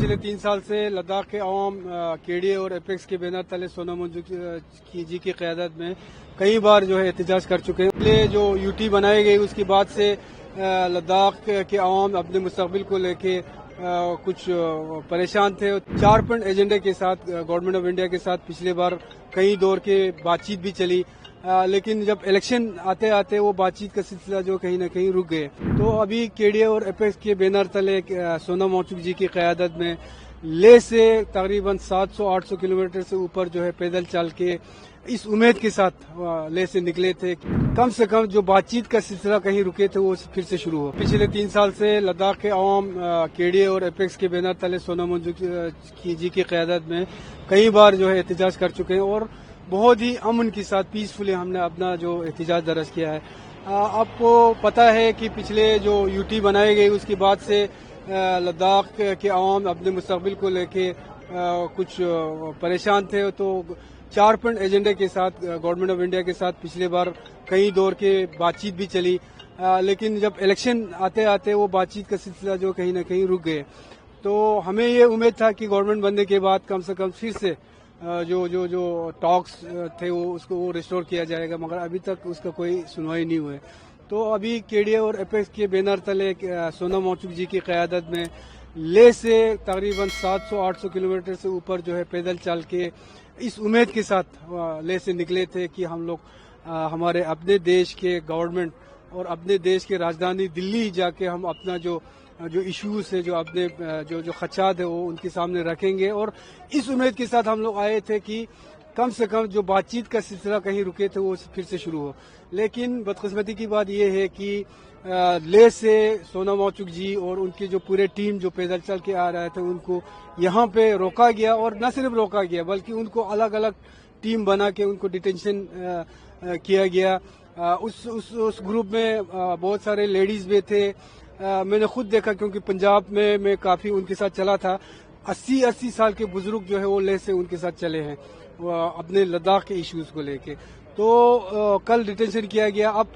पिछले 3 साल से लद्दाख के अवाम केडीए और एपेक्स के बैनर तले सोनम वांगचुक जी की क़यादत में कई बार जो है एहतजाज कर चुके हैं। पहले जो यूटी बनाई गई उसके बाद से लद्दाख के अवाम अपने मुस्तकबिल को लेके कुछ परेशान थे। 4 पॉइंट एजेंडे के साथ गवर्नमेंट ऑफ इंडिया के साथ पिछले बार कई दौर के बातचीत भी चली, लेकिन जब इलेक्शन आते आते वो बातचीत का सिलसिला जो कहीं न कहीं रुक गए। तो अभी केडीए और एपेक्स के बैनर तले सोनम वांगचुक जी की क़यादत में लेह से तकरीबन 700-800 किलोमीटर से ऊपर जो है पैदल चल के इस उम्मीद के साथ लेह से निकले थे कम से कम जो बातचीत का सिलसिला कहीं रुके थे वो फिर से शुरू हो। पिछले 3 साल से लद्दाख के अवाम केडीए और एपेक्स के बैनर तले सोनम वांगचुक जी की क़यादत में कई बार जो है एहतजाज कर चुके हैं और बहुत ही अमन के साथ पीसफुली हमने अपना जो एहतजाज दर्ज किया है। आपको पता है कि पिछले जो यूटी बनाई गई उसके बाद से लद्दाख के अवाम अपने मुस्तकबिल को लेके कुछ परेशान थे। तो 4 पॉइंट एजेंडे के साथ गवर्नमेंट ऑफ इंडिया के साथ पिछले बार कई दौर के बातचीत भी चली, लेकिन जब इलेक्शन आते आते वो बातचीत का सिलसिला जो कहीं न कहीं रुक गए। तो हमें ये उम्मीद था कि गवर्नमेंट बनने के बाद कम से कम फिर से जो टॉक्स थे वो रिस्टोर किया जाएगा, मगर अभी तक उसका कोई सुनवाई नहीं हुई। तो अभी केडीए और एपेक्स के बैनर तले सोनम वांगचुक जी की क़यादत में लेह से तकरीबन 700-800 किलोमीटर से ऊपर जो है पैदल चल के इस उम्मीद के साथ लेह से निकले थे कि हम लोग हमारे अपने देश के गवर्नमेंट और अपने देश के राजधानी दिल्ली जाके हम अपना जो इश्यूज है, जो अपने जो खदशात है वो उनके सामने रखेंगे। और इस उम्मीद के साथ हम लोग आए थे कि कम से कम जो बातचीत का सिलसिला कहीं रुके थे वो फिर से शुरू हो। लेकिन बदकिस्मती की बात यह है कि लेह से सोनम वांगचुक जी और उनकी जो पूरे टीम जो पैदल चल के आ रहे थे उनको यहाँ पे रोका गया, और न सिर्फ रोका गया बल्कि उनको अलग अलग टीम बना के उनको डिटेंशन किया गया। उस ग्रुप में बहुत सारे लेडीज भी थे। मैंने खुद देखा क्योंकि पंजाब में मैं काफी उनके साथ चला था। 80 साल के बुजुर्ग जो है वो लेह से उनके साथ चले हैं अपने लद्दाख के इश्यूज को लेके। तो कल डिटेंशन किया गया। अब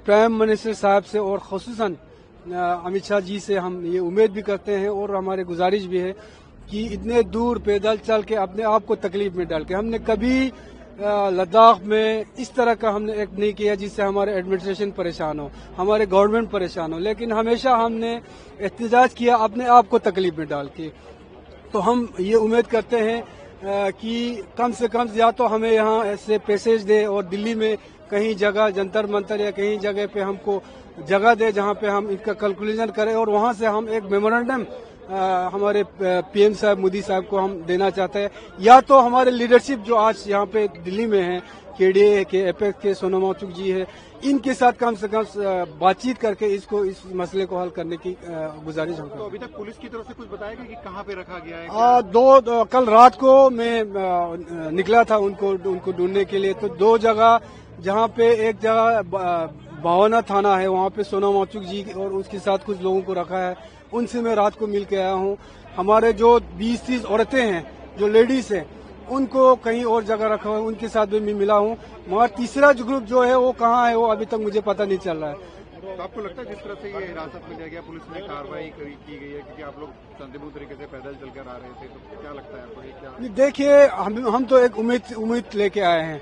प्राइम मिनिस्टर साहब से और खुसूसन अमित शाह जी से हम ये उम्मीद भी करते हैं और हमारे गुजारिश भी है कि इतने दूर पैदल चल के अपने आप को तकलीफ में डाल के हमने कभी लद्दाख में इस तरह का हमने एक्ट नहीं किया जिससे हमारे एडमिनिस्ट्रेशन परेशान हो, हमारे गवर्नमेंट परेशान हो, लेकिन हमेशा हमने एहतजाज किया अपने आप को तकलीफ में डाल के। तो हम ये उम्मीद करते हैं कि कम से कम या तो हमें यहाँ ऐसे पैसेज दे और दिल्ली में कहीं जगह जंतर मंतर या कहीं जगह पे हमको जगह दे जहाँ पे हम इनका कैलकुलेशन करें और वहाँ से हम एक मेमोरेंडम हमारे पीएम साहब मोदी साहब को हम देना चाहते हैं। या तो हमारे लीडरशिप जो आज यहाँ पे दिल्ली में है, केडीए के एपेक्स के सोनम वांगचुक जी है, इनके साथ कम से कम बातचीत करके इस मसले को हल करने की गुजारिश हम। तो अभी तक पुलिस की तरफ से कुछ बताया कि कहाँ पे रखा गया है? कल रात को मैं निकला था उनको ढूंढने के लिए। तो 2 जगह, जहाँ पे एक जगह भावना थाना है वहाँ पे सोनम वांगचुक जी और उसके साथ कुछ लोगों को रखा है, उनसे मैं रात को मिल के आया हूँ। हमारे जो 20-30 औरतें हैं, जो लेडीज हैं, उनको कहीं और जगह रखा हुआ है, उनके साथ भी मैं मिला हूँ। मगर तीसरा जो ग्रुप जो है वो कहाँ है वो अभी तक मुझे पता नहीं चल रहा है। तो आपको लगता है जिस तरह से ये हिरासत में लिया गया, पुलिस ने कार्रवाई की गई है क्योंकि आप लोग शांतिपूर्ण तरीके से पैदल चलकर आ रहे थे, तो क्या लगता है आपको? क्या देखिए, हम तो एक उम्मीद लेके आए हैं।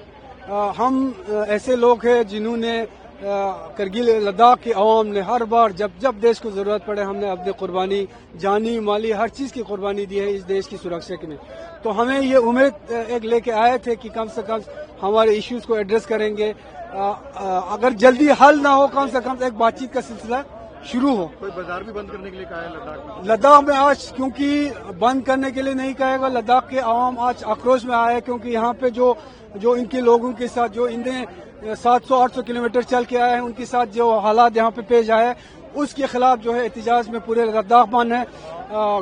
हम ऐसे लोग हैं जिन्होंने करगिल लद्दाख के अवाम ने हर बार जब देश को जरूरत पड़े हमने अपनी कुर्बानी, जानी माली हर चीज की कुर्बानी दी है इस देश की सुरक्षा के लिए। तो हमें ये उम्मीद एक लेके आए थे कि कम से कम हमारे इश्यूज को एड्रेस करेंगे। अगर जल्दी हल ना हो कम से कम एक बातचीत का सिलसिला शुरू हो। कोई बाजार भी बंद करने के लिए कहा है लद्दाख में आज, क्योंकि बंद करने के लिए नहीं कहेगा, लद्दाख के अवाम आज आक्रोश में आए क्योंकि यहाँ पे जो इनके लोगों के साथ जो इन्हें 700-800 किलोमीटर चल के आए हैं उनके साथ जो हालात यहाँ पे पेश आए उसके खिलाफ जो है एहतजाज में पूरे लद्दाख बंद है,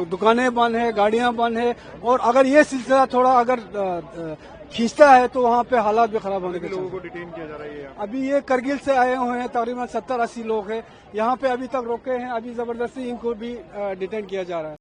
दुकानें बंद है, गाड़ियां बंद है। और अगर ये सिलसिला थोड़ा अगर खींचता है तो वहाँ पे हालात भी खराब होने के लोगों को डिटेन किया जा रहा है। अभी ये करगिल से आए हुए हैं, तकरीबन 70-80 लोग हैं यहाँ पे अभी तक रोके हैं। अभी जबरदस्ती इनको भी डिटेन किया जा रहा है।